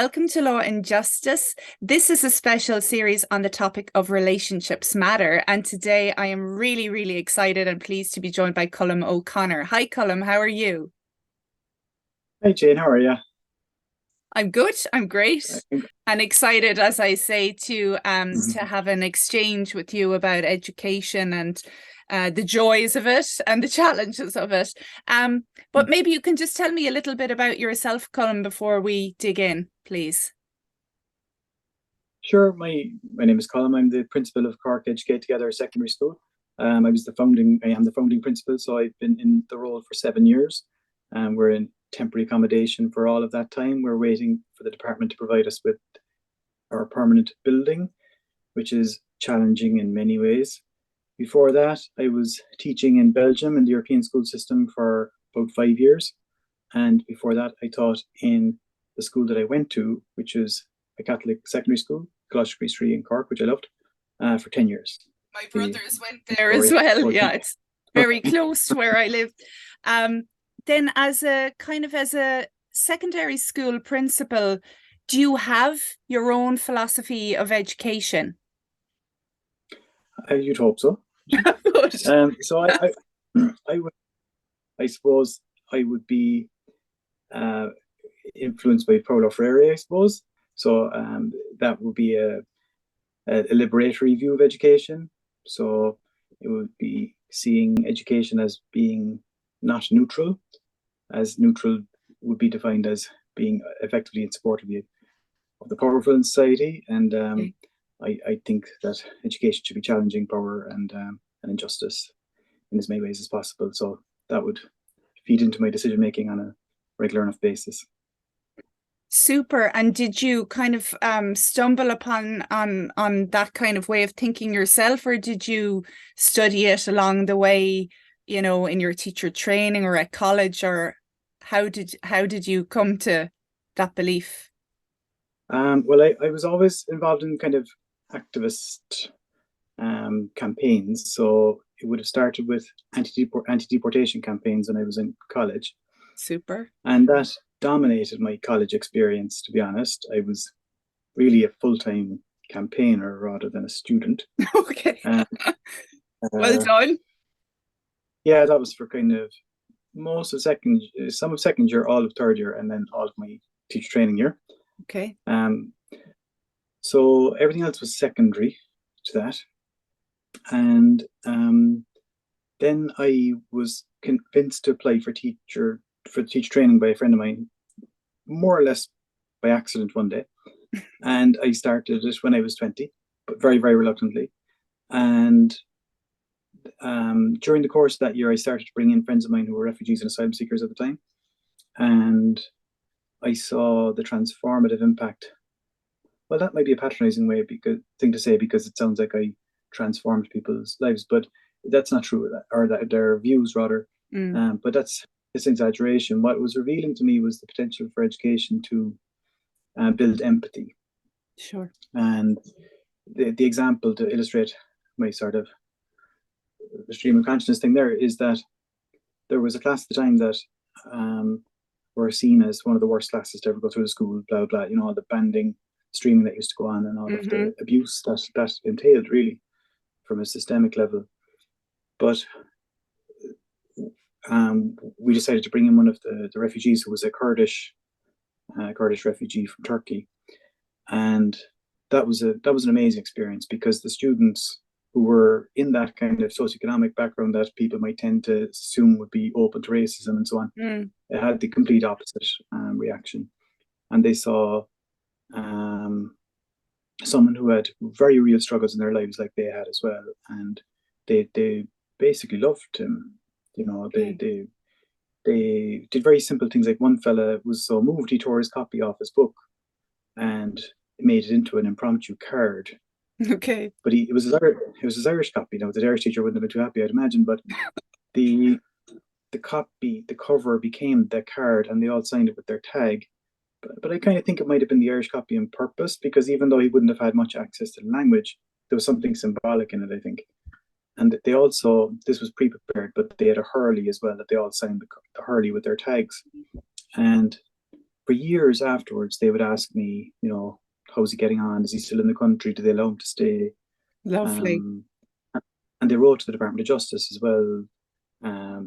Welcome to Law and Justice. This is a special series on the topic of relationships matter. And today I am really, really excited and pleased to be joined by Colm O'Connor. Hi, Colm. How are you? Hey Jane, how are you? I'm good. I'm great. And excited, as I say, to Mhm. have an exchange with you about education and the joys of it and the challenges of it. But maybe you can just tell me a little bit about yourself, Colm, before we dig in, please. Sure, my name is Colm. I'm the principal of Cork Educate Together Secondary School. I am the founding principal, so I've been in the role for 7 years. We're in temporary accommodation for all of that time. We're waiting for the department to provide us with our permanent building, which is challenging in many ways. Before that, I was teaching in Belgium in the European school system for about 5 years. And before that, I taught in the school that I went to, which is a Catholic secondary school, Colossus Street in Cork, which I loved, for 10 years. My The brothers went there as story well. told Yeah, me. it's very close to where I live. Um, then as a secondary school principal, do you have your own philosophy of education? You'd hope so. Good. So I would, I suppose I would be uh, influenced by Paulo Freire, I suppose. So that would be a liberatory view of education. So it would be seeing education as being not neutral, as neutral would be defined as being effectively in support of the powerful in society. And Okay. I think that education should be challenging power and injustice in as many ways as possible. So that would feed into my decision making on a regular enough basis. Super. And did you kind of stumble upon on that kind of way of thinking yourself, or did you study it along the way, in your teacher training or at college, or how did you come to that belief? Well, I was always involved in kind of activist campaigns. So it would have started with anti-deportation campaigns when I was in college. Super. And that dominated my college experience, to be honest. I was really a full-time campaigner rather than a student. Okay. And Well uh, done. yeah, that was for kind of some of second year, all of third year, and then all of my teacher training year. Okay. Um, so everything else was secondary to that. And then I was convinced to apply for teacher training by a friend of mine, more or less by accident one day. And I started it when I was 20, but very, very reluctantly. And during the course of that year, I started to bring in friends of mine who were refugees and asylum seekers at the time. And I saw the transformative impact. Well, that might be a patronizing thing to say because it sounds like I transformed people's lives, but that's not true, or that their views rather. Mm, But it's an exaggeration. What was revealing to me was the potential for education to build empathy. sure. And the example to illustrate my sort of stream of consciousness thing there is that there was a class at the time that um, were seen as one of the worst classes to ever go through the school, blah, blah, all the banding, streaming that used to go on and all of Hmm. the abuse that entailed really from a systemic level. But we decided to bring in one of the refugees who was a Kurdish refugee from Turkey. And that was an amazing experience because the students who were in that kind of socioeconomic background that people might tend to assume would be open to racism and so on, Mm, it had the complete opposite reaction. And they saw um, someone who had very real struggles in their lives like they had as well. And they basically loved him. You know, okay. they did very simple things. Like one fella was so moved he tore his copy off his book and made it into an impromptu card. Okay. But it was his Irish copy. Now the Irish teacher wouldn't have been too happy, I'd imagine. But the the cover became the card, and they all signed it with their tag. But I kind of think it might have been the Irish copy on purpose because even though he wouldn't have had much access to the language, there was something symbolic in it, I think. And they also, this was pre-prepared, but they had a hurley as well that they all signed the hurley with their tags. And for years afterwards, they would ask me, how's he getting on? Is he still in the country? Do they allow him to stay? Lovely. And they wrote to the Department of Justice as well.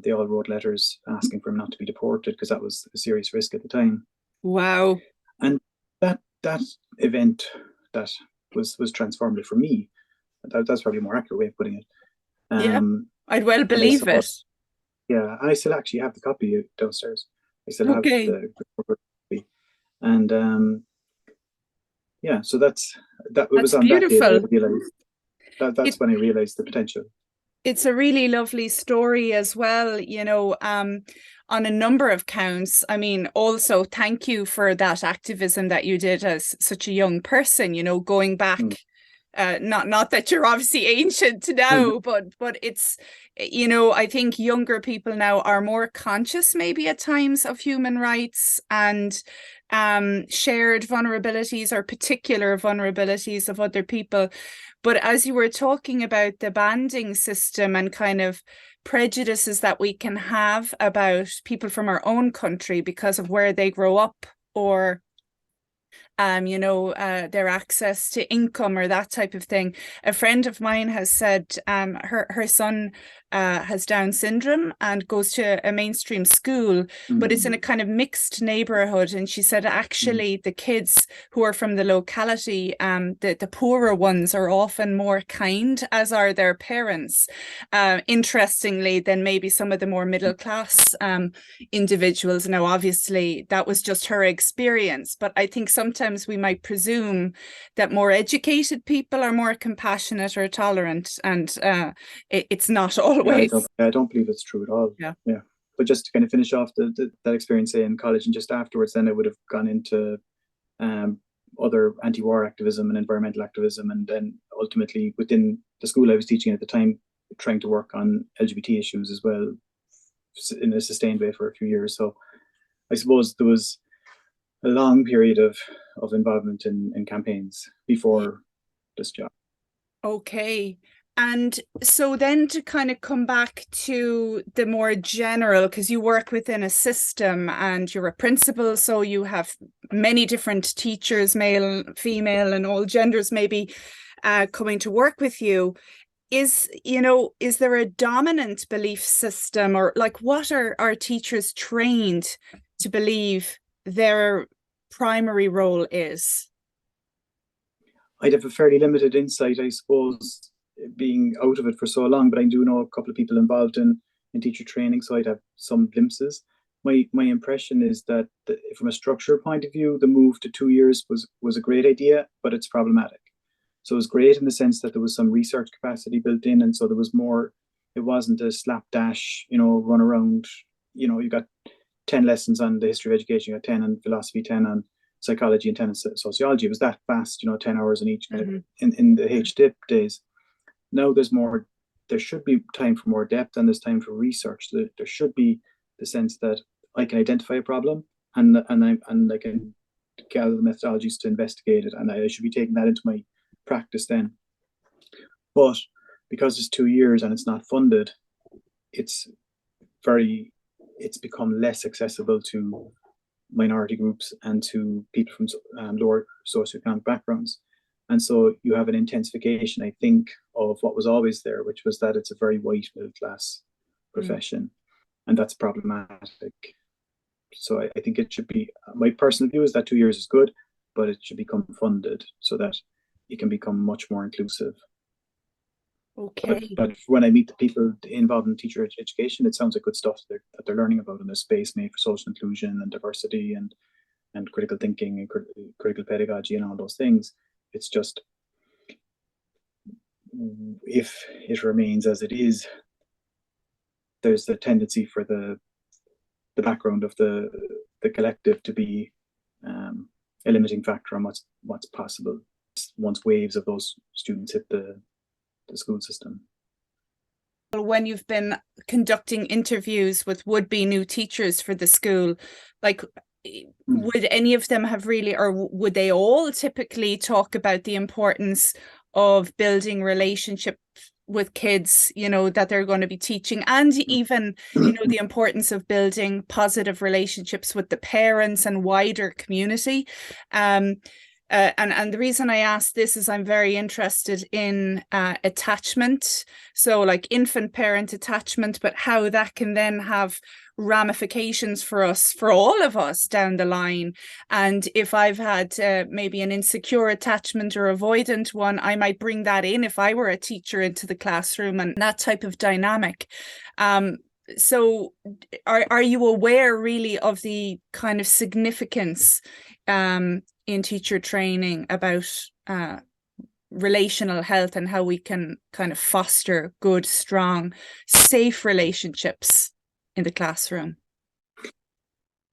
They all wrote letters asking for him not to be deported because that was a serious risk at the time. Wow. And that event that was transformative for me. That's probably a more accurate way of putting it. Yeah, I'd well believe it. Yeah, I still actually have the copy downstairs. I still have the copy. And yeah, so that was on beautiful. that day that I realized that's when I realized the potential. It's a really lovely story as well, on a number of counts. I mean, also thank you for that activism that you did as such a young person, going back. Not that you're obviously ancient now, but it's, I think younger people now are more conscious maybe at times of human rights and shared vulnerabilities or particular vulnerabilities of other people. But as you were talking about the banding system and kind of prejudices that we can have about people from our own country because of where they grow up or their access to income or that type of thing. A friend of mine has said her son has Down syndrome and goes to a mainstream school, but it's in a kind of mixed neighborhood. And she said, actually, the kids who are from the locality, the poorer ones are often more kind, as are their parents, interestingly, than maybe some of the more middle class individuals. Now, obviously, that was just her experience, but I think sometimes we might presume that more educated people are more compassionate or tolerant, and it's not always. I don't believe it's true at all. Yeah. But just to kind of finish off that experience, say, in college, and just afterwards, then I would have gone into other anti-war activism and environmental activism, and then ultimately within the school I was teaching at the time, trying to work on LGBT issues as well in a sustained way for a few years. So I suppose there was a long period of involvement in campaigns before this job. Okay. And so then to kind of come back to the more general, because you work within a system and you're a principal, so you have many different teachers, male, female, and all genders maybe coming to work with you. Is there a dominant belief system, or like what are our teachers trained to believe their primary role is? I'd have a fairly limited insight, I suppose, being out of it for so long, but I do know a couple of people involved in teacher training, so I'd have some glimpses. My impression is that from a structure point of view, the move to 2 years was a great idea, but it's problematic. So it was great in the sense that there was some research capacity built in, and so there was more. It wasn't a slapdash, run around. You got 10 lessons on the history of education, you got 10 on philosophy, 10 on psychology, and 10 on sociology. It was that fast, 10 hours in each, in the HDIP days. Now there's more. There should be time for more depth, and there's time for research. There should be the sense that I can identify a problem, and I can gather the methodologies to investigate it, and I should be taking that into my practice then. But because it's 2 years and it's not funded, it's become less accessible to minority groups and to people from lower socioeconomic backgrounds. And so you have an intensification, I think, of what was always there, which was that it's a very white middle class profession, and that's problematic. So I think it should be, my personal view is that 2 years is good, but it should become funded so that it can become much more inclusive. Okay. But when I meet the people involved in teacher education, it sounds like good stuff that they're learning about in the space made for social inclusion and diversity and critical thinking and critical pedagogy and all those things. It's just, if it remains as it is, there's the tendency for the background of the collective to be a limiting factor on what's possible once waves of those students hit the school system. When you've been conducting interviews with would-be new teachers for the school, like, would any of them have really, or would they all typically talk about the importance of building relationships with kids, you know, that they're going to be teaching, and even, you know, the importance of building positive relationships with the parents and wider community. And the reason I ask this is I'm very interested in attachment. So like infant parent attachment, but how that can then have ramifications for us, for all of us down the line. And if I've had maybe an insecure attachment or avoidant one, I might bring that in if I were a teacher into the classroom, and that type of dynamic. So are you aware really of the kind of significance in teacher training about relational health and how we can kind of foster good, strong, safe relationships in the classroom?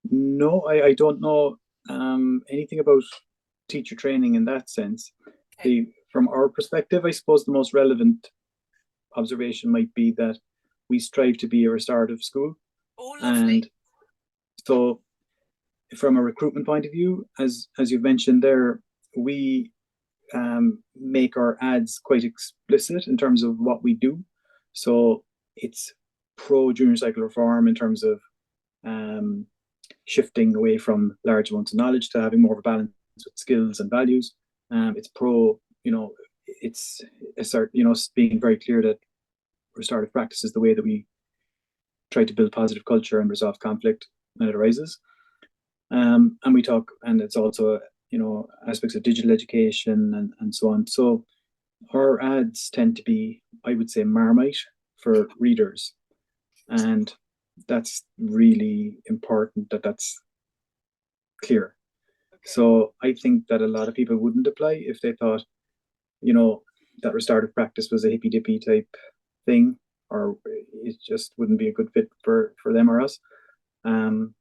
No, I don't know anything about teacher training in that sense. Okay. From our perspective, I suppose the most relevant observation might be that we strive to be a restorative school. Oh, lovely. And so from a recruitment point of view, as you've mentioned there, we make our ads quite explicit in terms of what we do. So it's pro junior cycle reform in terms of shifting away from large amounts of knowledge to having more of a balance with skills and values. It's pro, you know, it's a sort, you know, being very clear that restorative practice is the way that we try to build positive culture and resolve conflict when it arises. And we talk, and it's also, you know, aspects of digital education and so on. So our ads tend to be, I would say, Marmite for readers. And that's really important that that's clear. Okay. So I think that a lot of people wouldn't apply if they thought, you know, that restorative practice was a hippy dippy type thing, or it just wouldn't be a good fit for them or us. And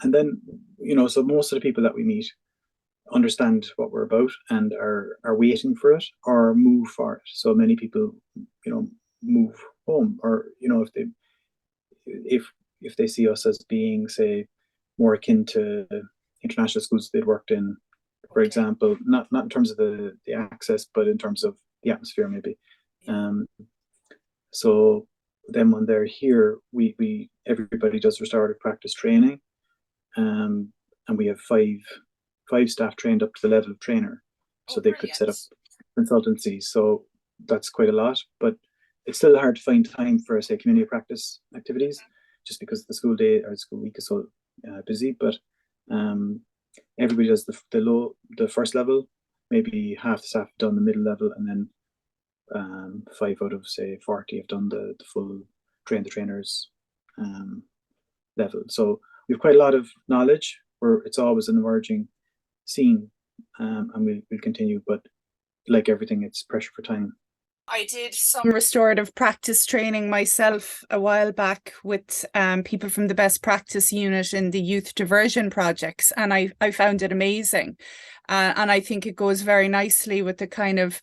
then, you know, so most of the people that we meet understand what we're about and are waiting for it or move for it. So many people, you know, move home, or, you know, if they see us as being, say, more akin to international schools they'd worked in, for example, not in terms of the access, but in terms of the atmosphere, maybe. So then when they're here, we everybody does restorative practice training, and we have five staff trained up to the level of trainer, so they could set up consultancies. So that's quite a lot, but it's still hard to find time for, say, community practice activities, just because the school day or the school week is so busy. But everybody does the first level, maybe half the staff have done the middle level, and then 5 out of, say, 40 have done the full train the trainers level. So we have quite a lot of knowledge, where it's always an emerging scene, and we'll continue, but like everything, it's pressure for time. I did some restorative practice training myself a while back with people from the best practice unit in the youth diversion projects, and I found it amazing. And I think it goes very nicely with the kind of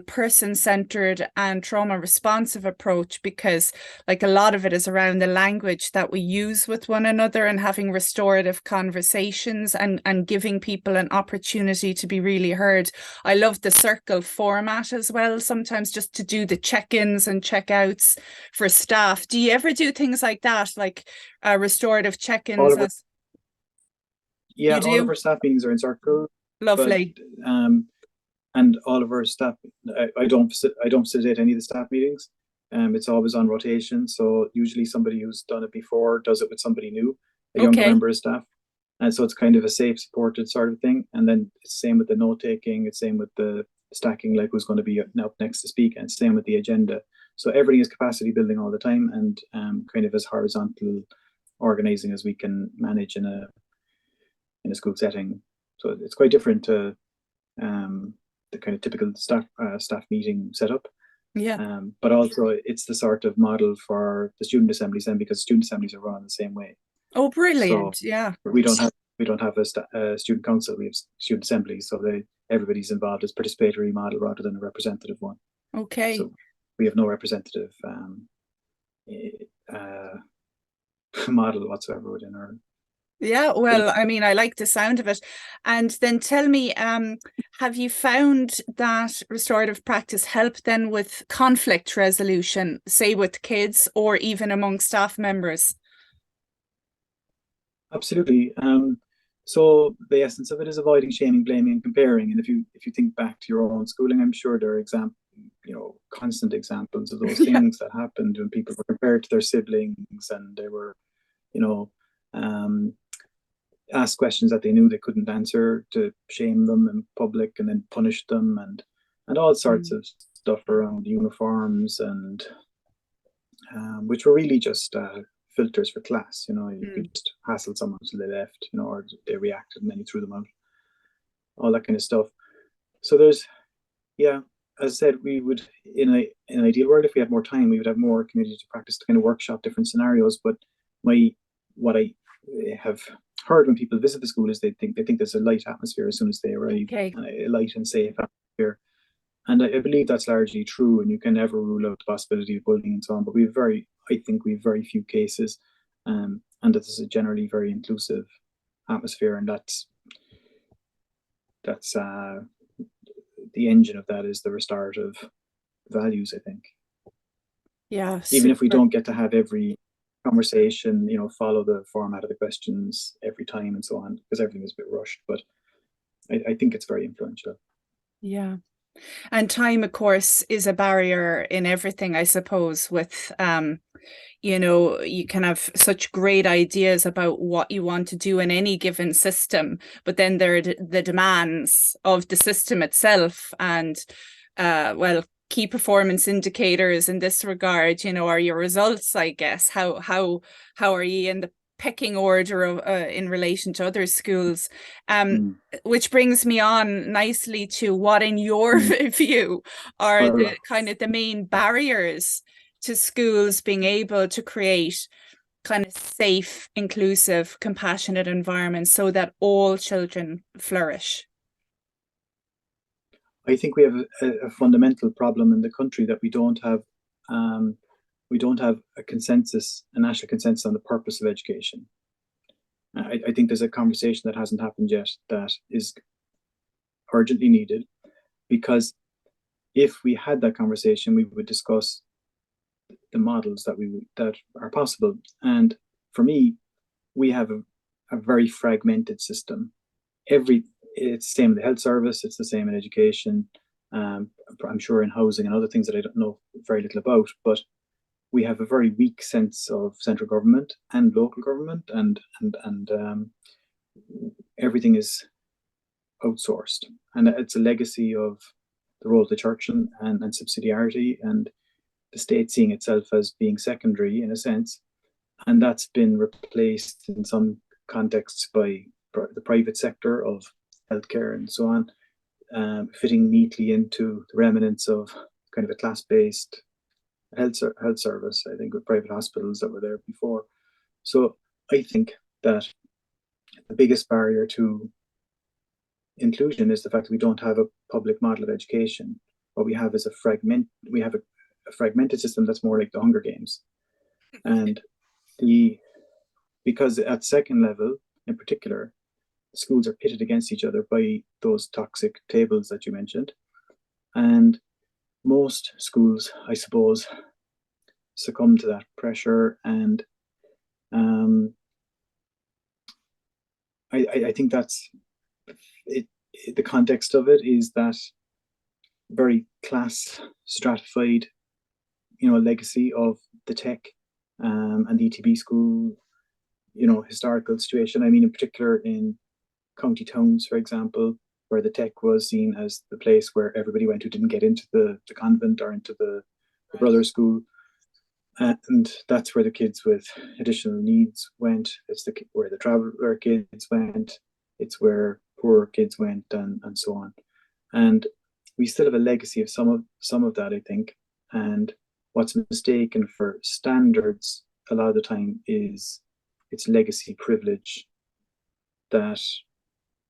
person-centered and trauma-responsive approach, because like a lot of it is around the language that we use with one another and having restorative conversations and giving people an opportunity to be really heard. I love the circle format as well, sometimes just to do the check-ins and check-outs for staff. Do you ever do things like that, like restorative check-ins? Yeah, all of our staff meetings are in circle. Lovely. But, and all of our staff, I don't facilitate any of the staff meetings. It's always on rotation. So usually somebody who's done it before does it with somebody new, a younger member of staff. And so it's kind of a safe, supported sort of thing. And then it's same with the note taking. It's same with the stacking, like who's going to be up next to speak, and it's same with the agenda. So everything is capacity building all the time, and kind of as horizontal organizing as we can manage in a school setting. So it's quite different to the kind of typical staff meeting setup. Yeah. But also it's the sort of model for the student assemblies, then, because student assemblies are run the same way. Oh, brilliant! So yeah, we don't have a student council. We have student assemblies, so everybody's involved as participatory model rather than a representative one. Okay. So we have no representative model whatsoever within our Yeah, But well, I mean, I like the sound of it. And then tell me, have you found that restorative practice help then with conflict resolution, say with kids or even among staff members? absolutely. So the essence of it is avoiding shaming, blaming, and comparing. And if you think back to your own schooling, I'm sure there are constant examples of those Yeah. things that happened when people were compared to their siblings, and they were, you know, um, asked questions that they knew they couldn't answer to shame them in public and then punish them, and all sorts Mm. of stuff around uniforms, and which were really just filters for class. You could Mm. just hassle someone until they left, or they reacted and then you threw them out, all that kind of stuff. So yeah, as I said, we would, in an ideal world, if we had more time, we would have more community to practice to kind of workshop different scenarios. But what I have heard when people visit the school is they think there's a light atmosphere as soon as they arrive, Okay. a light and safe atmosphere. And I believe that's largely true, and you can never rule out the possibility of bullying and so on. But I think we have very few cases, and that is a generally very inclusive atmosphere, and that's the engine of that is the restorative values, I think. Yeah, Even if we super. don't get to have every conversation, follow the format of the questions every time and so on, because everything is a bit rushed. But I think it's very influential. Yeah. And time, of course, is a barrier in everything, I suppose, with you can have such great ideas about what you want to do in any given system, but then there are the demands of the system itself. And well, key performance indicators in this regard, are your results, I guess. How are you in the pecking order of, in relation to other schools? Um, Mm. which brings me on nicely to what, in your Mm. view, are Or, the kind of the main barriers to schools being able to create kind of safe, inclusive, compassionate environments so that all children flourish. I think we have a fundamental problem in the country that um, we don't have a national consensus on the purpose of education. I think there's a conversation that hasn't happened yet that is urgently needed, because if we had that conversation, we would discuss the models that are possible. And for me, we have a very fragmented system. It's the same in the health service. It's the same in education. I'm sure in housing and other things that I don't know very little about. But we have a very weak sense of central government and local government, and everything is outsourced, and it's a legacy of the role of the church and subsidiarity, and the state seeing itself as being secondary in a sense, and that's been replaced in some contexts by the private sector of healthcare and so on, fitting neatly into the remnants of kind of a class-based health service, I think, with private hospitals that were there before. So I think that the biggest barrier to inclusion is the fact that we don't have a public model of education. What we have is a fragmented system that's more like the Hunger Games, and the because at second level in particular, schools are pitted against each other by those toxic tables that you mentioned, and most schools, I suppose, succumb to that pressure, and um, I think that's it. The context of it is that very class stratified, legacy of the tech, and the ETB school, historical situation. I mean, in particular in county towns, for example, where the tech was seen as the place where everybody went who didn't get into the convent or into the Right. brother school. And that's where the kids with additional needs went. It's where the traveler kids went. It's where poorer kids went, and so on. And we still have a legacy of some of that, I think. And what's mistaken for standards a lot of the time is its legacy privilege that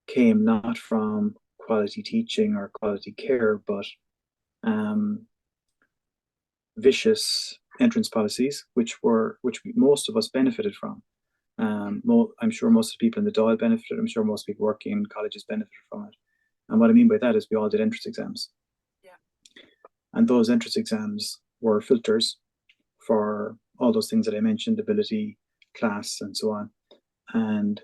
came not from quality teaching or quality care, but um, vicious entrance policies, which most of us benefited from. I'm sure most of the people in the Dáil benefited. I'm sure most people working in colleges benefited from it. And what I mean by that is we all did entrance exams. Yeah. And those entrance exams were filters for all those things that I mentioned, ability, class, and so on. And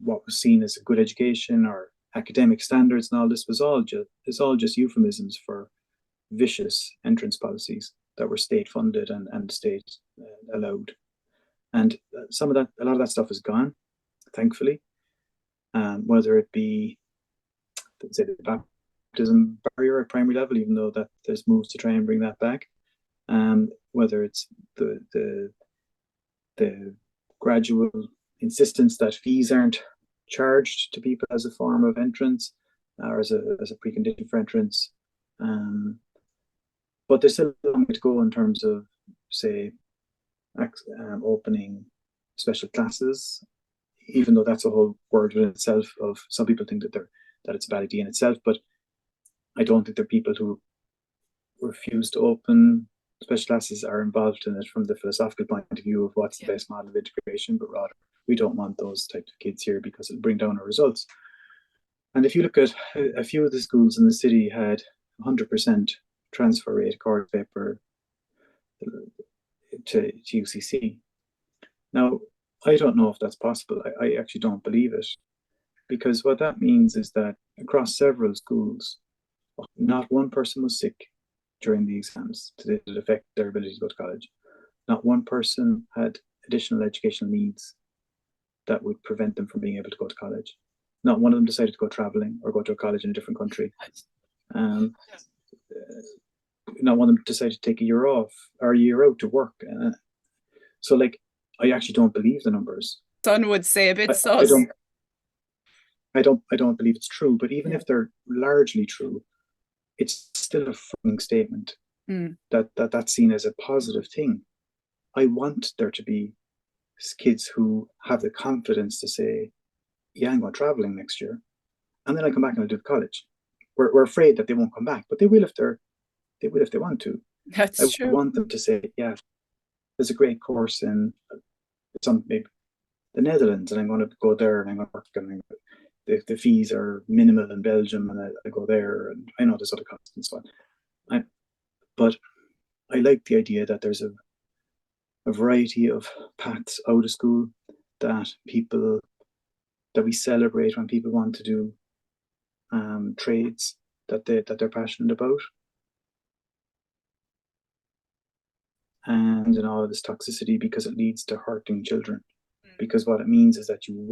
what was seen as a good education or academic standards and all this was all just euphemisms for vicious entrance policies that were state funded and state allowed. And a lot of that stuff is gone, thankfully. Whether it be, say, the baptism barrier at primary level, even though that there's moves to try and bring that back. Whether it's the gradual insistence that fees aren't charged to people as a form of entrance or as a precondition for entrance. But there's still a long way to go in terms of, say, opening special classes, even though that's a whole word in itself. Of some people think that it's a bad idea in itself, but I don't think there are people who refuse to open special classes are involved in it from the philosophical point of view of what's the best model of integration, but rather we don't want those types of kids here because it'll bring down our results. And if you look at a few of the schools in the city had 100% transfer rate course paper to UCC. Now, I don't know if that's possible. I actually don't believe it, because what that means is that across several schools, not one person was sick during the exams to affect their ability to go to college. Not one person had additional educational needs that would prevent them from being able to go to college. Not one of them decided to go traveling or go to a college in a different country. Not one of them decided to take a year off or a year out to work. So, like, I actually don't believe the numbers. Son would say a bit sus. I don't believe it's true. But even if they're largely true, it's still a fucking statement that's seen as a positive thing. I want there to be kids who have the confidence to say, yeah, I'm going traveling next year, and then I come back and I'll do the college. We're afraid that they won't come back, but they will if they want to. That's true. I want them to say, yeah, there's a great course in maybe the Netherlands, and I'm going to go there and I'm going to work, and the fees are minimal in Belgium, and I go there, and I know there's other costs and so on. But I like the idea that there's a variety of paths out of school that we celebrate when people want to do trades that they're passionate about, and in all of this toxicity, because it leads to hurting children. Because what it means is that you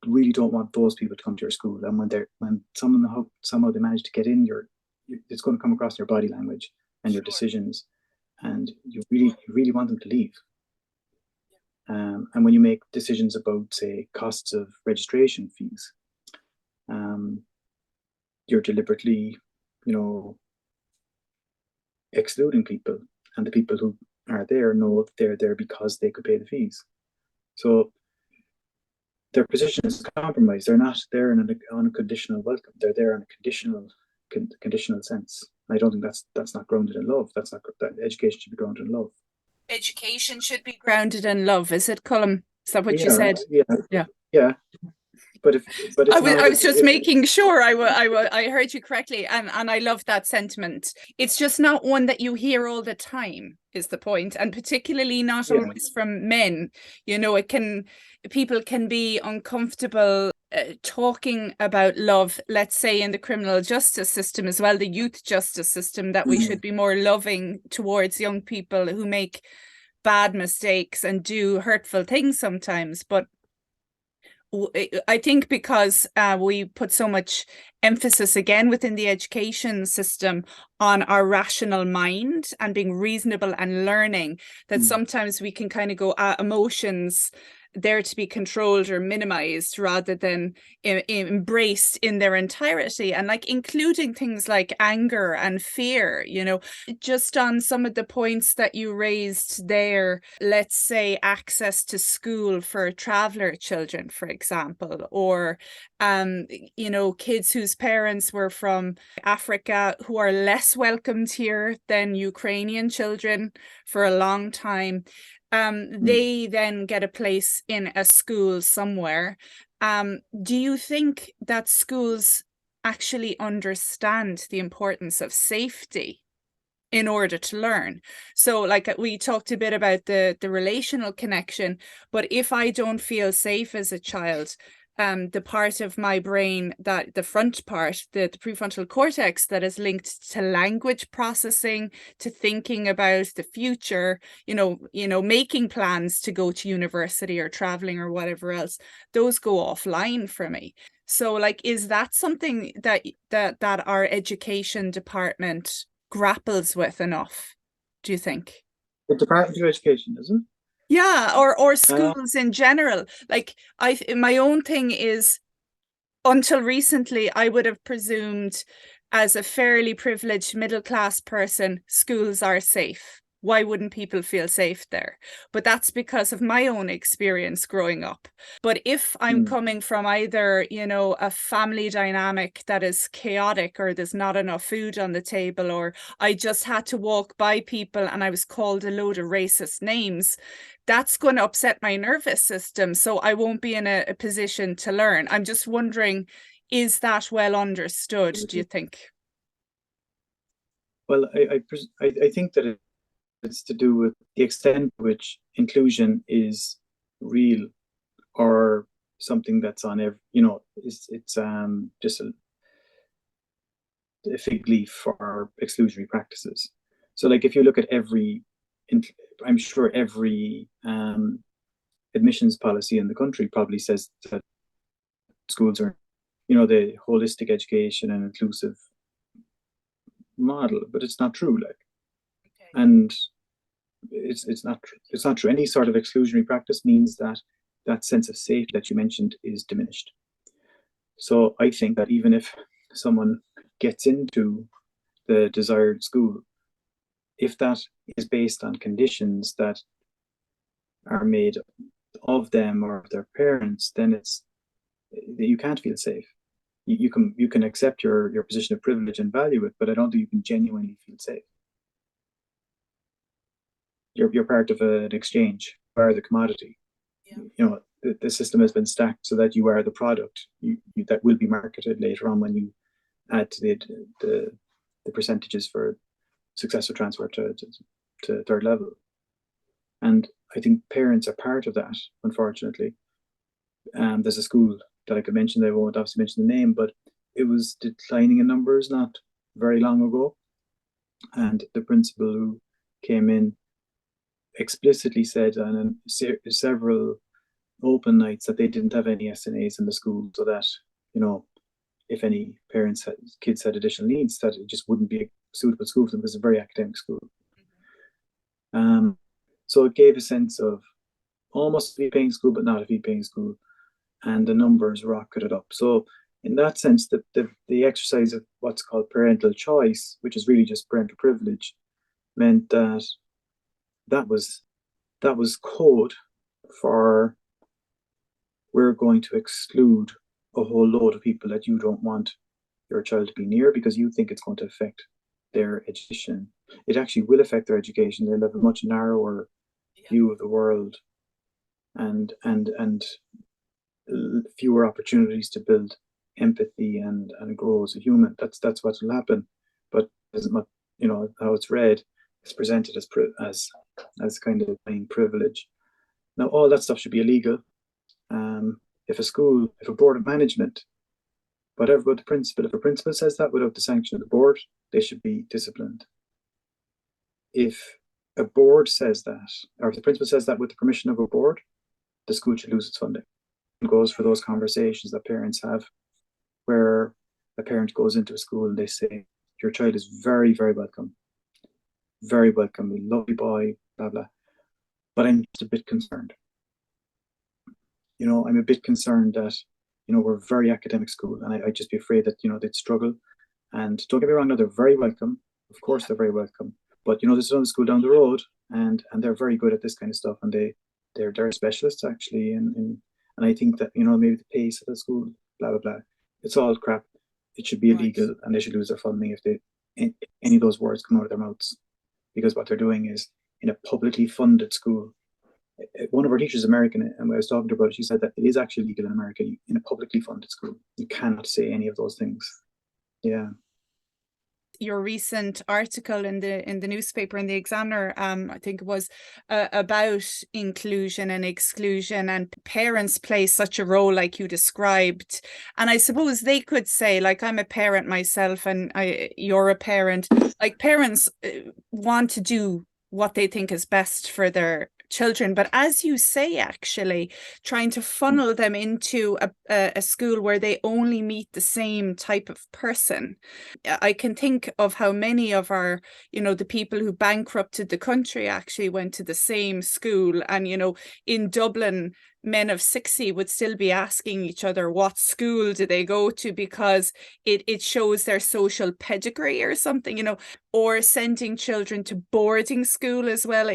really don't want those people to come to your school, and when somehow they manage to get in, it's going to come across in your body language and your decisions, and you really want them to leave. And when you make decisions about, say, costs of registration fees, you're deliberately, excluding people, and the people who are there know that they're there because they could pay the fees. So their position is compromised. They're not there on a conditional welcome. They're there on a conditional sense. I don't think that's not grounded in love. That education should be grounded in love. Education should be grounded in love. Is it, Colm? Is that what you said? Yeah. But I was just making sure I heard you correctly, and I love that sentiment. It's just not one that you hear all the time, is the point, and particularly not always from men. People can be uncomfortable talking about love, let's say in the criminal justice system as well, the youth justice system, that we should be more loving towards young people who make bad mistakes and do hurtful things sometimes. But I think because we put so much emphasis again within the education system on our rational mind and being reasonable and learning, that sometimes we can kind of go emotions there to be controlled or minimized rather than embraced in their entirety, and like including things like anger and fear, you know. Just on some of the points that you raised there, let's say access to school for traveler children, for example, or you know, kids whose parents were from Africa who are less welcomed here than Ukrainian children for a long time. They then get a place in a school somewhere. Do you think that schools actually understand the importance of safety in order to learn? So like we talked a bit about the relational connection, but if I don't feel safe as a child, the part of my brain, that the front part, the prefrontal cortex that is linked to language processing, to thinking about the future, you know, making plans to go to university or traveling or whatever else, those go offline for me. So like, is that something that our education department grapples with enough, do you think? The Department of Education, isn't it? Yeah, or schools in general. Like my own thing is, until recently, I would have presumed as a fairly privileged middle class person, schools are safe. Why wouldn't people feel safe there? But that's because of my own experience growing up. But if I'm coming from either, you know, a family dynamic that is chaotic, or there's not enough food on the table, or I just had to walk by people and I was called a load of racist names, that's going to upset my nervous system. So I won't be in a position to learn. I'm just wondering, is that well understood, do you think? Well, I think that it's to do with the extent to which inclusion is real, or something that's on every, you know, it's just a fig leaf for exclusionary practices. So like if you look at I'm sure every admissions policy in the country probably says that schools are, you know, the holistic education and inclusive model, but it's not true. Like, and it's not true. Any sort of exclusionary practice means that that sense of safety that you mentioned is diminished. So I think that even if someone gets into the desired school, if that is based on conditions that are made of them or their parents, then it's, you can't feel safe. You can accept your position of privilege and value it, but I don't think you can genuinely feel safe. You're part of an exchange, you are the commodity. Yeah. You know, the system has been stacked so that you are the product that will be marketed later on when you add to the percentages for successful transfer to third level. And I think parents are part of that, unfortunately. There's a school that I could mention, I won't obviously mention the name, but it was declining in numbers not very long ago. And the principal who came in explicitly said on several open nights that they didn't have any SNAs in the school, so that, you know, if any kids had additional needs, that it just wouldn't be a suitable school for them, because it's a very academic school. So it gave a sense of almost a fee-paying school, but not a fee-paying school, and the numbers rocketed up. So in that sense, the exercise of what's called parental choice, which is really just parental privilege, meant that that was code for, we're going to exclude a whole load of people that you don't want your child to be near because you think it's going to affect their education. It actually will affect their education. They'll have a much narrower view of the world, and fewer opportunities to build empathy and grow as a human. That's what will happen. But you know, how it's read, it's presented as kind of being privilege. Now all that stuff should be illegal. If a board of management, whatever, but the principal, if a principal says that without the sanction of the board, they should be disciplined. If a board says that, or if the principal says that with the permission of a board, the school should lose its funding. It goes for those conversations that parents have, where a parent goes into a school and they say, your child is very, very welcome. Very welcome. We love you, boy, blah, blah. But I'm just a bit concerned. I'm a bit concerned that, we're a very academic school, and I'd just be afraid that, they'd struggle. And don't get me wrong, no, they're very welcome. Of course, they're very welcome. But, there's another school down the road, and they're very good at this kind of stuff, and they're specialists actually. And I think that, maybe the pace of the school, blah, blah, blah, it's all crap. It should be illegal, and they should lose their funding if any of those words come out of their mouths, because what they're doing is in a publicly funded school. One of our teachers is American, and when I was talking to her about it, she said that it is actually legal in America in a publicly funded school. You cannot say any of those things. Yeah. Your recent article in the newspaper, in the Examiner, I think it was about inclusion and exclusion, and parents play such a role like you described. And I suppose they could say, like, I'm a parent myself, and you're a parent. Like, parents want to do what they think is best for their children, but as you say, actually trying to funnel them into a school where they only meet the same type of person. I can think of how many of our, the people who bankrupted the country actually went to the same school, and in Dublin, men of 60 would still be asking each other what school do they go to, because it shows their social pedigree or something, or sending children to boarding school as well,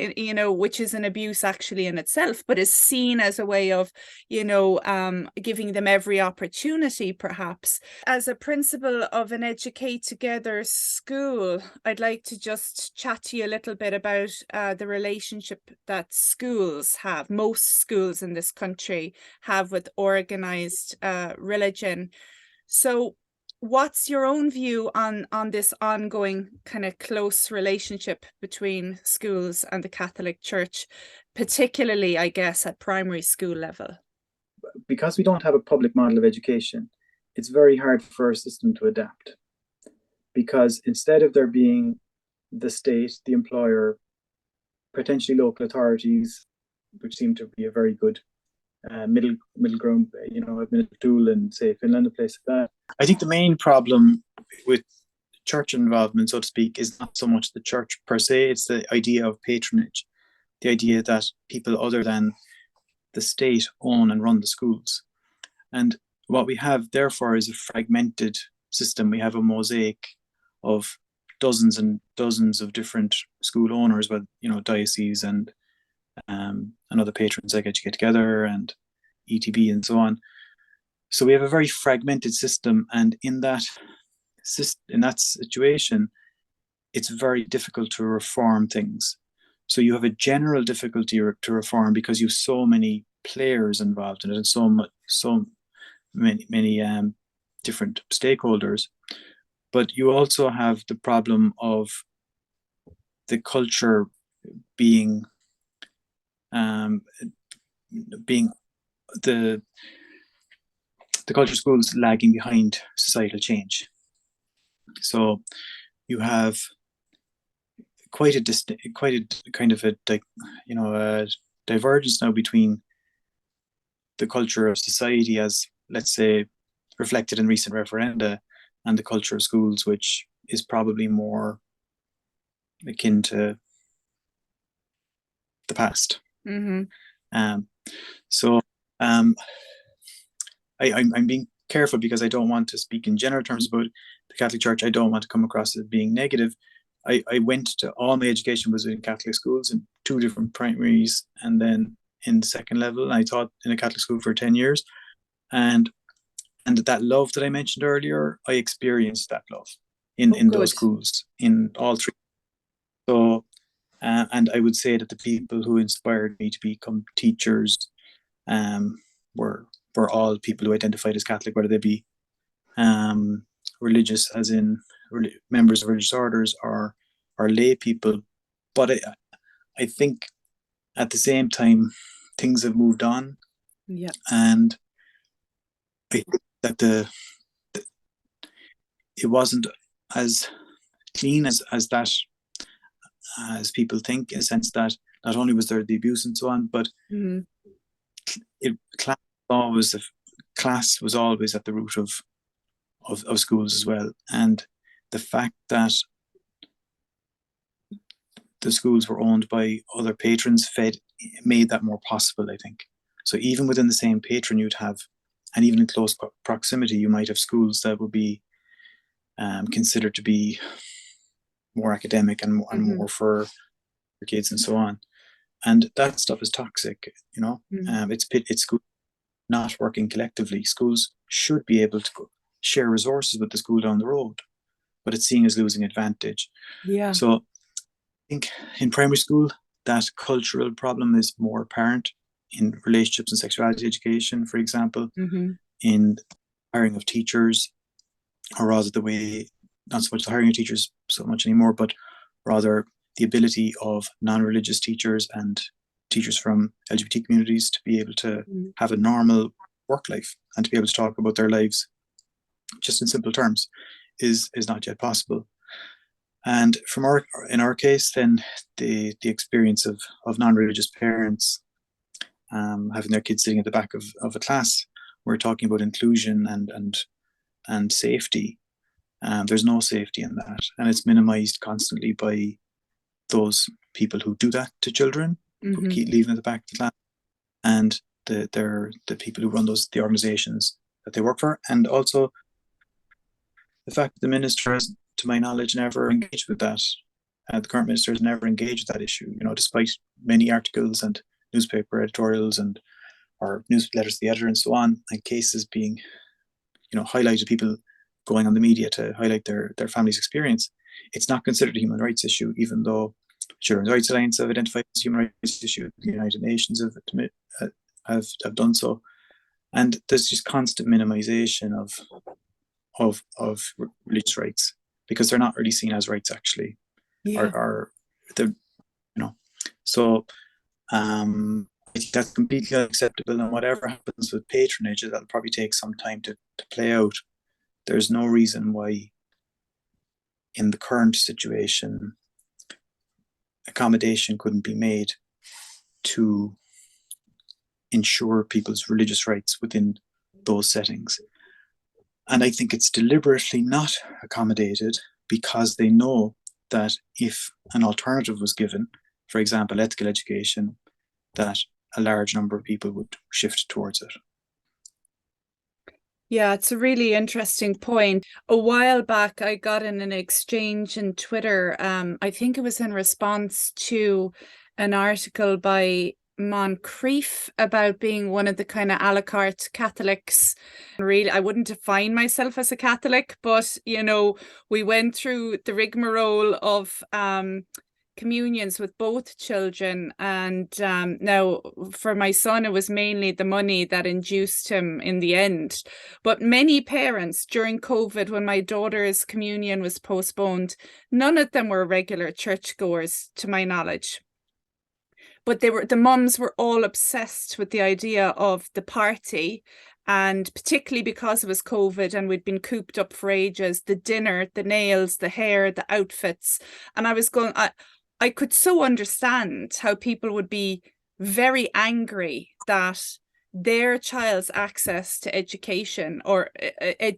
which is an abuse actually in itself, but is seen as a way of, giving them every opportunity, perhaps. As a principal of an Educate Together school, I'd like to just chat to you a little bit about the relationship that most schools in this country have with organized religion. So what's your own view on this ongoing kind of close relationship between schools and the Catholic Church, particularly, I guess, at primary school level? Because we don't have a public model of education, it's very hard for our system to adapt. Because instead of there being the state, the employer, potentially local authorities, which seem to be a very good middle ground, a middle tool in, say, Finland, a place like that. I think the main problem with church involvement, so to speak, is not so much the church per se, it's the idea of patronage, the idea that people other than the state own and run the schools. And what we have, therefore, is a fragmented system. We have a mosaic of dozens and dozens of different school owners, with dioceses and other patrons like Educate Together and ETB and so on. So we have a very fragmented system, and in that situation, it's very difficult to reform things. So you have a general difficulty to reform because you have so many players involved in it, and so many different stakeholders. But you also have the problem of the culture being the culture schools lagging behind societal change. So you have quite a kind of a divergence now between the culture of society, as, let's say, reflected in recent referenda, and the culture of schools, which is probably more akin to the past. Mm-hmm. I'm being careful because I don't want to speak in general terms about the Catholic Church. I don't want to come across as being negative. I went to, all my education was in Catholic schools, in 2 different primaries, and then in the second level. I taught in a Catholic school for 10 years. And that love that I mentioned earlier, I experienced that love in those schools, in all 3. So, and I would say that the people who inspired me to become teachers were all people who identified as Catholic, whether they be religious, as in members of religious orders, or lay people. But I think at the same time, things have moved on. Yeah. And I think that it wasn't as clean as that, as people think, in a sense that not only was there the abuse and so on, but class was always at the root of schools as well. And the fact that the schools were owned by other patrons made that more possible, I think. So even within the same patron, you'd have, and even in close proximity, you might have schools that would be considered to be more academic and more for kids and so on. And that stuff is toxic, you know. It's schools not working collectively. Schools should be able to share resources with the school down the road, but it's seen as losing advantage. Yeah. So I think in primary school, that cultural problem is more apparent in relationships and sexuality education, for example, in hiring of teachers, or rather the way, not so much the hiring of teachers so much anymore, but rather the ability of non-religious teachers and teachers from LGBT communities to be able to have a normal work life and to be able to talk about their lives just in simple terms is not yet possible. And in our case, then the experience of non-religious parents having their kids sitting at the back of a class, we're talking about inclusion and safety. There's no safety in that, and it's minimized constantly by those people who do that to children, who keep leaving at the back of the class, and they're the people who run the organizations that they work for. And also the fact that the minister has, to my knowledge, never engaged with that. The current minister has never engaged with that issue, you know, despite many articles and newspaper editorials or newsletters to the editor and so on, and cases being, you know, highlighted, people going on the media to highlight their family's experience. It's not considered a human rights issue, even though Children's Rights Alliance have identified it as a human rights issue. The United Nations have done so, and there's just constant minimization of religious rights because they're not really seen as rights actually, or they're, you know. So I think that's completely unacceptable, and whatever happens with patronage, that'll probably take some time to play out. There's no reason why, in the current situation, accommodation couldn't be made to ensure people's religious rights within those settings. And I think it's deliberately not accommodated because they know that if an alternative was given, for example, ethical education, that a large number of people would shift towards it. Yeah, it's a really interesting point. A while back, I got in an exchange in Twitter. I think it was in response to an article by Moncrief about being one of the kind of a la carte Catholics. Really, I wouldn't define myself as a Catholic, but, you know, we went through the rigmarole of communions with both children, and now for my son it was mainly the money that induced him in the end. But many parents during COVID, when my daughter's communion was postponed, none of them were regular churchgoers to my knowledge, but the mums were all obsessed with the idea of the party. And particularly because it was COVID and we'd been cooped up for ages, the dinner, the nails, the hair, the outfits. And I was going, I could so understand how people would be very angry that their child's access to education, or,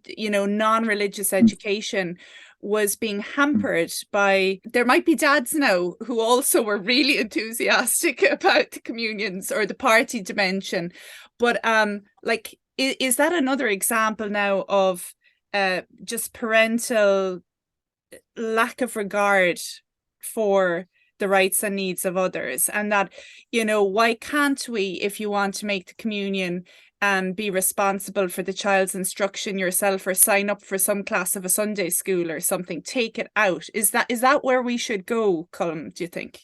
you know, non-religious education, was being hampered by, there might be dads now who also were really enthusiastic about the communions or the party dimension. But like, is that another example now of just parental lack of regard for the rights and needs of others? And that, you know, why can't we, if you want to make the communion, be responsible for the child's instruction yourself, or sign up for some class of a Sunday school or something, take it out? Is that where we should go, Colm, do you think?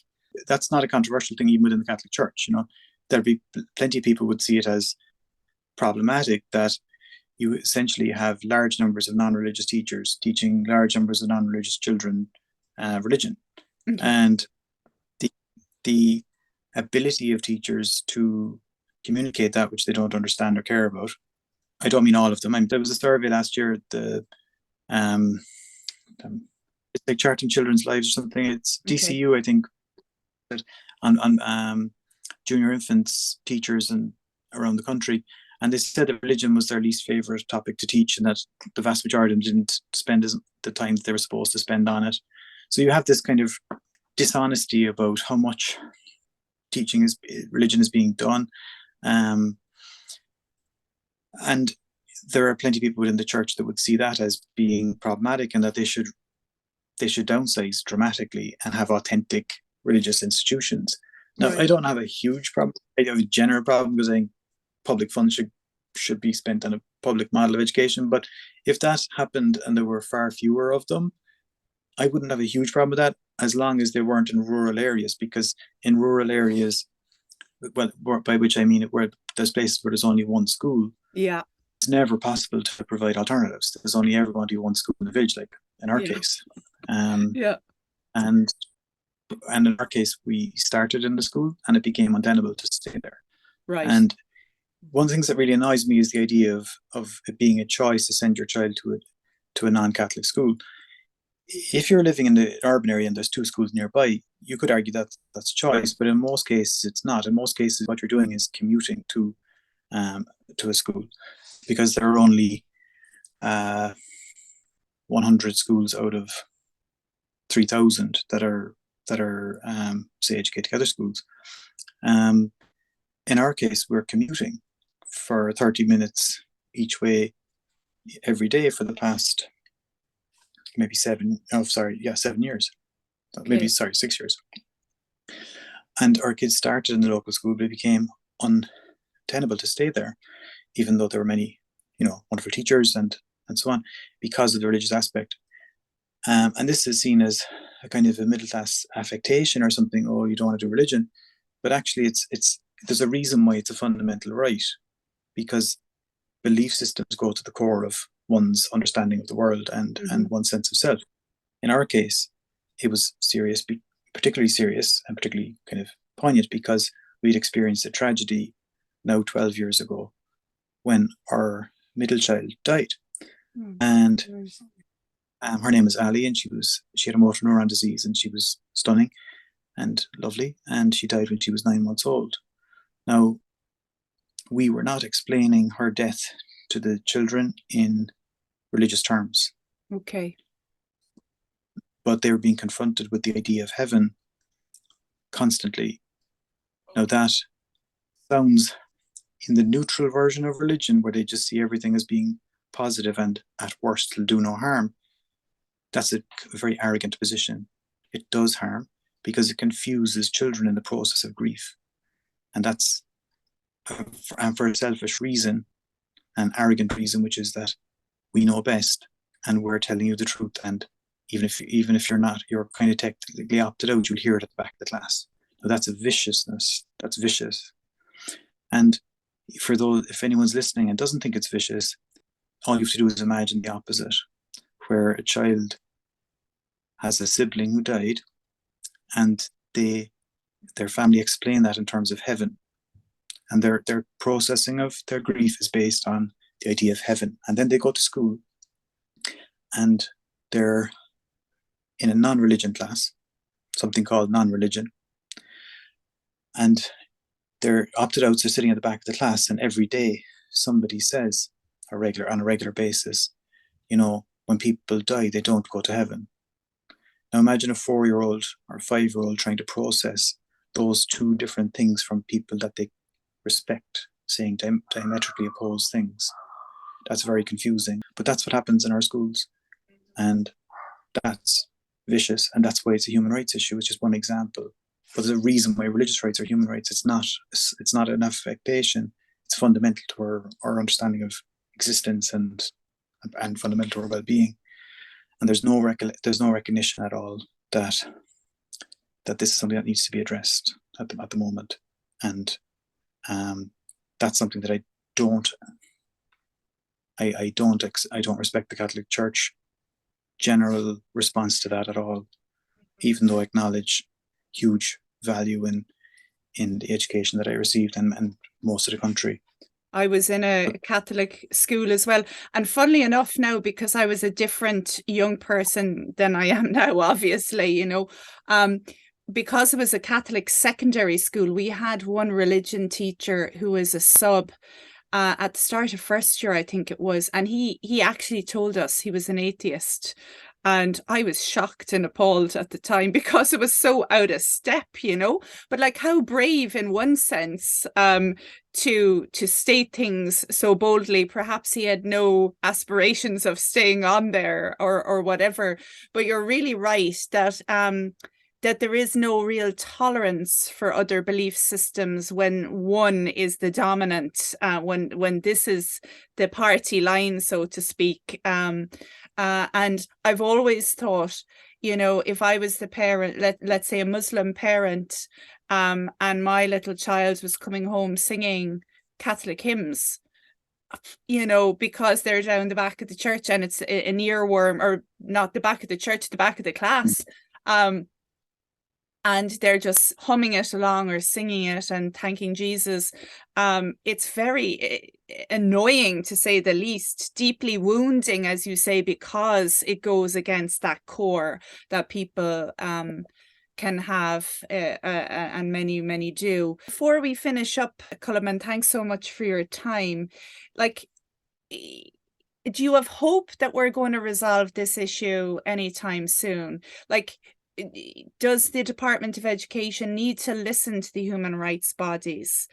That's not a controversial thing even within the Catholic Church. You know, there'd be plenty of people would see it as problematic that you essentially have large numbers of non-religious teachers teaching large numbers of non-religious children religion. And the ability of teachers to communicate that which they don't understand or care about. I don't mean all of them. There was a survey last year, it's like Charting Children's Lives or something. It's DCU, I think, on junior infants teachers and around the country. And they said that religion was their least favorite topic to teach, and that the vast majority of them didn't spend the time that they were supposed to spend on it. So you have this kind of dishonesty about how much religion is being done. And there are plenty of people within the church that would see that as being problematic, and that they should downsize dramatically and have authentic religious institutions. Now, Right. I don't have a huge problem. I have a general problem because I think public funds should be spent on a public model of education. But if that happened and there were far fewer of them, I wouldn't have a huge problem with that, as long as they weren't in rural areas. Because in rural areas, well, by which I mean where there's places where there's only one school, Yeah. it's never possible to provide alternatives. There's only ever going to be one school in the village, like in our case. Yeah. And in our case, we started in the school and it became untenable to stay there. Right. And one of the things that really annoys me is the idea of it being a choice to send your child to a non-Catholic school. If you're living in the urban area and there's two schools nearby, you could argue that that's choice, but in most cases it's not. In most cases, what you're doing is commuting to a school, because there are only 100 schools out of 3,000 that are say Educate Together schools. In our case, we're commuting for 30 minutes each way every day for the past maybe 7 years. Okay. Maybe 6 years. And our kids started in the local school, but it became untenable to stay there, even though there were many, wonderful teachers and so on, because of the religious aspect. And this is seen as a kind of a middle class affectation or something. Oh, you don't want to do religion, but actually, there's a reason why it's a fundamental right, because belief systems go to the core of one's understanding of the world and one's sense of self. In our case, it was particularly serious and particularly kind of poignant, because we'd experienced a tragedy now 12 years ago when our middle child died. And her name is Ali, and she had a motor neuron disease, and she was stunning and lovely, and she died when she was 9 months old. Now, we were not explaining her death to the children in religious terms. Okay. But they were being confronted with the idea of heaven constantly. Now, that sounds in the neutral version of religion, where they just see everything as being positive and at worst will do no harm. That's a very arrogant position. It does harm because it confuses children in the process of grief. And that's for a selfish reason, an arrogant reason, which is that we know best and we're telling you the truth. And even if you're not, you're kind of technically opted out, you'll hear it at the back of the class. So that's a viciousness. That's vicious. And if anyone's listening and doesn't think it's vicious, all you have to do is imagine the opposite, where a child has a sibling who died, and their family explain that in terms of heaven, and their processing of their grief is based on the idea of heaven. And then they go to school, and they're in a non-religion class, something called non-religion, and they're opted out, so sitting at the back of the class, and every day somebody says on a regular basis, when people die, they don't go to heaven. Now imagine a 4-year-old or 5-year-old trying to process those two different things from people that they respect, saying diametrically opposed things. That's very confusing. But that's what happens in our schools. And that's vicious. And that's why it's a human rights issue. It's just one example. But there's a reason why religious rights are human rights. It's not an affectation. It's fundamental to our understanding of existence and fundamental to our well-being. And there's no recognition at all that this is something that needs to be addressed at the moment. And that's something that I don't respect the Catholic Church general response to that at all, even though I acknowledge huge value in the education that I received and most of the country. I was in a Catholic school as well. And funnily enough now, because I was a different young person than I am now, obviously, because it was a Catholic secondary school, we had one religion teacher who was a sub at the start of first year, I think it was. And he actually told us he was an atheist. And I was shocked and appalled at the time because it was so out of step, but like how brave in one sense, to state things so boldly. Perhaps he had no aspirations of staying on there or whatever, but you're really right that there is no real tolerance for other belief systems when one is the dominant, when this is the party line, so to speak. And I've always thought, if I was the parent, let's say a Muslim parent, and my little child was coming home singing Catholic hymns, because they're down the back of the church and it's an earworm, or not the back of the church, the back of the class. And they're just humming it along or singing it and thanking Jesus. It's very annoying, to say the least, deeply wounding, as you say, because it goes against that core that people can have, and many, many do. Before we finish up, Colm, and thanks so much for your time, like, do you have hope that we're going to resolve this issue anytime soon? Like, does the Department of Education need to listen to the human rights bodies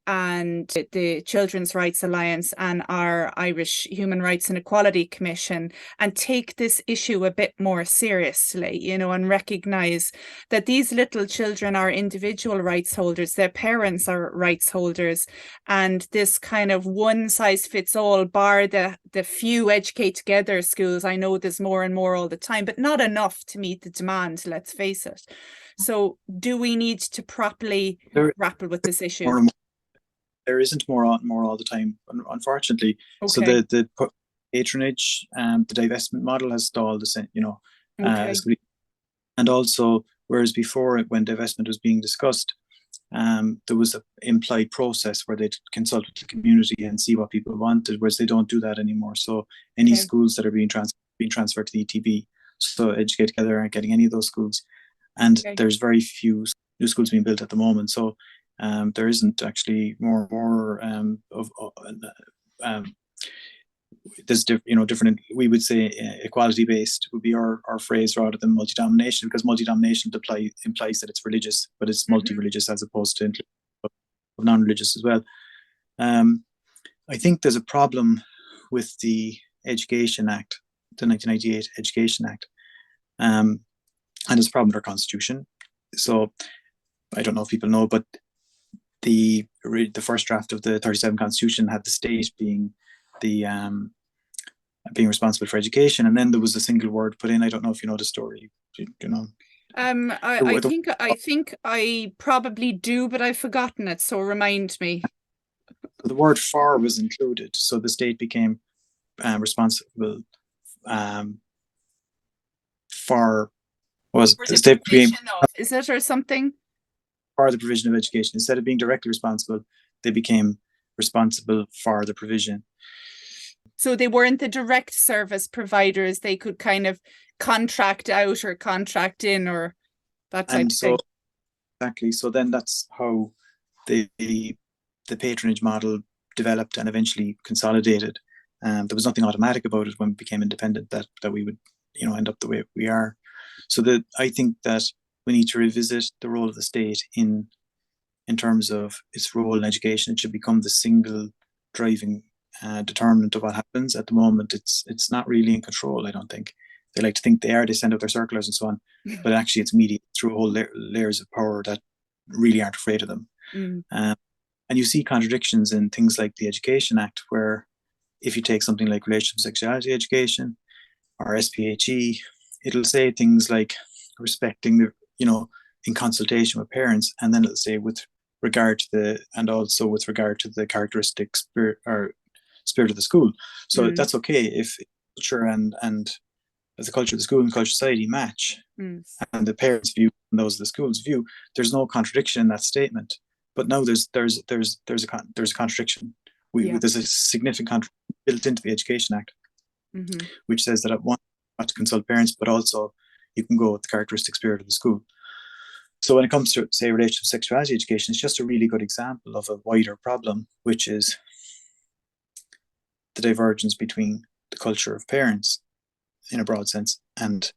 and the Children's Rights Alliance and our Irish Human Rights and Equality Commission and take this issue a bit more seriously, and recognise that these little children are individual rights holders, their parents are rights holders, and this kind of one size fits all, bar the few Educate Together schools. I know there's more and more all the time, but not enough to meet the demand, let's face it. So do we need to properly grapple with this issue? There isn't more all the time, unfortunately. Okay. So the patronage, the divestment model has stalled, Okay. And also, whereas before, when divestment was being discussed, there was an implied process where they'd consult with the community and see what people wanted, whereas they don't do that anymore. So any schools that are being transferred to the ETB, so Educate Together, aren't getting any of those schools. And there's very few new schools being built at the moment. So there isn't actually more there's different. We would say equality based would be our phrase rather than multi-denomination, because multi-denomination implies that it's religious, but it's multi-religious as opposed to non-religious as well. I think there's a problem with the Education Act, the 1998 Education Act, and there's a problem with our constitution. So I don't know if people know, but the first draft of the 37 Constitution had the state being responsible for education, and then there was a single word put in. I don't know if you know the story. I think I probably do, but I've forgotten it. So remind me. The word "for" was included, so the state became responsible for the state being. Is it or something? For the provision of education. Instead of being directly responsible, they became responsible for the provision. So they weren't the direct service providers. They could kind of contract out or contract in or that type of thing. Exactly. So then that's how the patronage model developed and eventually consolidated. There was nothing automatic about it when we became independent that we would end up the way we are. So I think that we need to revisit the role of the state in terms of its role in education. It should become the single driving determinant of what happens. At the moment, it's not really in control, I don't think. They like to think they are. They send out their circulars and so on, but actually it's mediated through whole layers of power that really aren't afraid of them. And you see contradictions in things like the Education Act, where if you take something like relationship and sexuality education or SPHE, it'll say things like respecting the in consultation with parents, and then it'll say with regard to the characteristic spirit of the school. So that's okay if culture and as the culture of the school and culture society match, and the parents' view and those of the school's view. There's no contradiction in that statement. But now there's a contradiction. There's a significant contradiction built into the Education Act, which says that at one, not to consult parents, but also you can go with the characteristic spirit of the school. So when it comes to, say, relationship sexuality education, it's just a really good example of a wider problem, which is the divergence between the culture of parents in a broad sense, and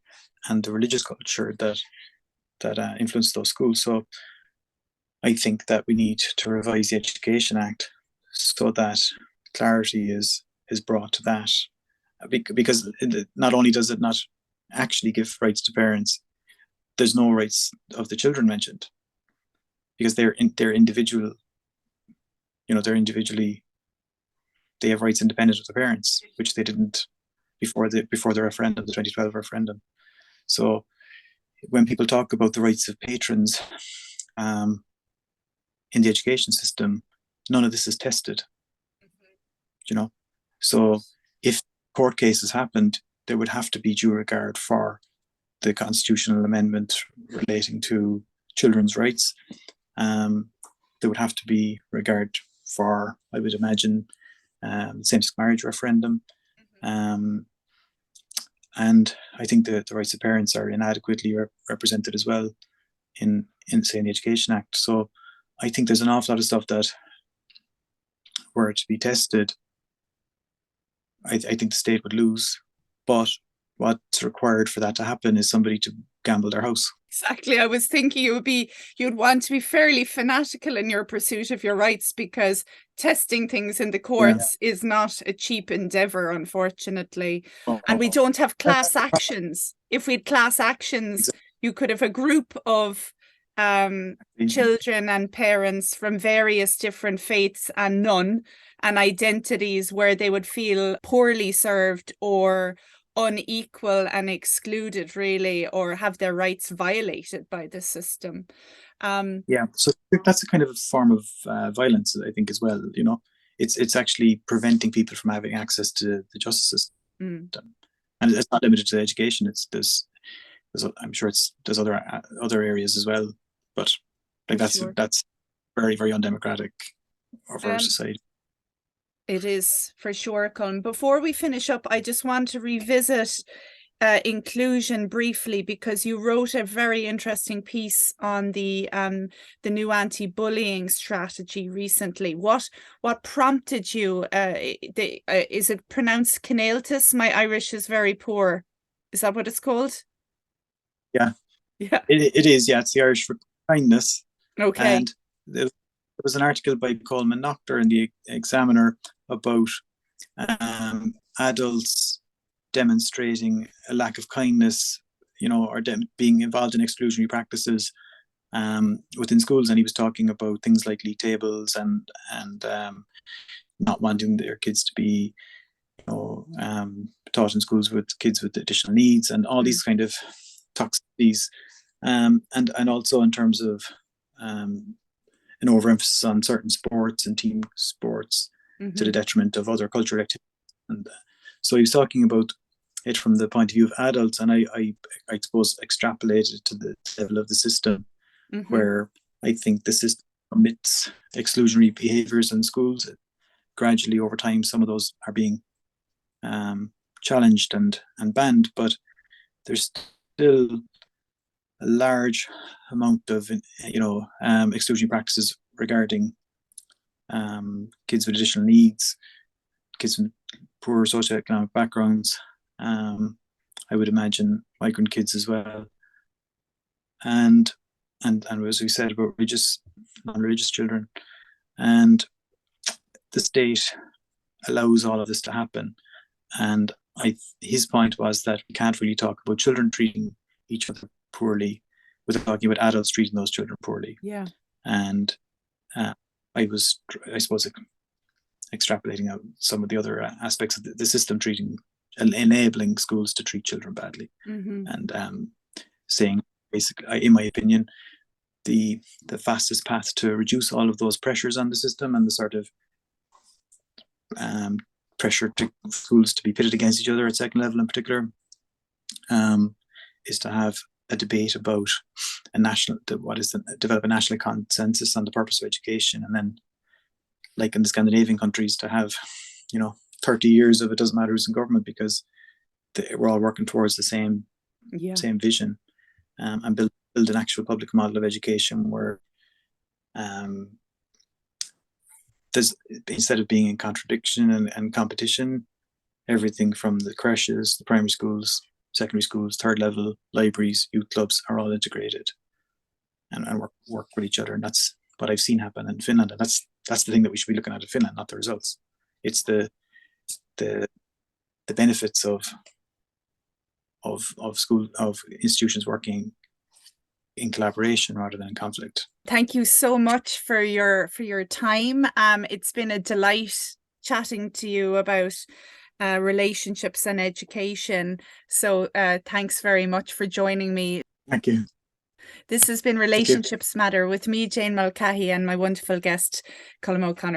the religious culture that influenced those schools. So I think that we need to revise the Education Act so that clarity is brought to that, because not only does it not actually give rights to parents, there's no rights of the children mentioned, because they're individual. They're individually, they have rights independent of the parents, which they didn't before the referendum, the 2012 referendum. So when people talk about the rights of patrons in the education system, none of this is tested. So if court cases happened, there would have to be due regard for the constitutional amendment relating to children's rights. There would have to be regard for, I would imagine, same-sex marriage referendum. And I think the rights of parents are inadequately represented as well in say, in the Education Act. So I think there's an awful lot of stuff that, were to be tested, I think the state would lose. But what's required for that to happen is somebody to gamble their house. Exactly. I was thinking you'd want to be fairly fanatical in your pursuit of your rights, because testing things in the courts is not a cheap endeavor, unfortunately. And we don't have class actions. If we had class actions, you could have a group of children and parents from various different faiths and identities where they would feel poorly served or unequal and excluded, really, or have their rights violated by the system. So that's a kind of a form of violence, I think, as well. It's actually preventing people from having access to the justice system, and it's not limited to education. There's I'm sure there's other areas as well, but like that's very, very undemocratic of our society. It is, for sure, Colm. Before we finish up, I just want to revisit inclusion briefly, because you wrote a very interesting piece on the new anti-bullying strategy recently. What prompted you? Is it pronounced Cnáltas? My Irish is very poor. Is that what it's called? Yeah. It is. Yeah, it's the Irish for kindness. Okay. And there was an article by Colm O'Connor in the Examiner about adults demonstrating a lack of kindness, or being involved in exclusionary practices within schools. And he was talking about things like league tables and not wanting their kids to be taught in schools with kids with additional needs, and all these kind of toxicities, and also in terms of an overemphasis on certain sports and team sports to the detriment of other cultural activities. And so he was talking about it from the point of view of adults, and I suppose extrapolated to the level of the system, where I think the system permits exclusionary behaviours in schools. Gradually, over time, some of those are being challenged and banned, but there's still a large amount of exclusionary practices regarding kids with additional needs, kids from poor socioeconomic backgrounds, I would imagine migrant kids as well, and as we said about non-religious children. And the state allows all of this to happen. And his point was that we can't really talk about children treating each other poorly without talking about adults treating those children poorly. Yeah. And I suppose, extrapolating out some of the other aspects of the system enabling schools to treat children badly, and saying, basically, in my opinion, the fastest path to reduce all of those pressures on the system and the sort of pressure to schools to be pitted against each other at second level in particular, is to have a debate about develop a national consensus on the purpose of education, and then, like in the Scandinavian countries, to have 30 years of it doesn't matter who's in government, because we're all working towards the same vision, and build an actual public model of education where there's, instead of being in contradiction and competition, everything from the creches, the primary schools, secondary schools, third level, libraries, youth clubs are all integrated and work with each other. And that's what I've seen happen in Finland. And that's the thing that we should be looking at in Finland, not the results. It's the benefits of institutions working in collaboration rather than in conflict. Thank you so much for your time. It's been a delight chatting to you about relationships and education. So thanks very much for joining me. Thank you. This has been Relationships Matter with me, Jane Mulcahy, and my wonderful guest, Colm O'Connor.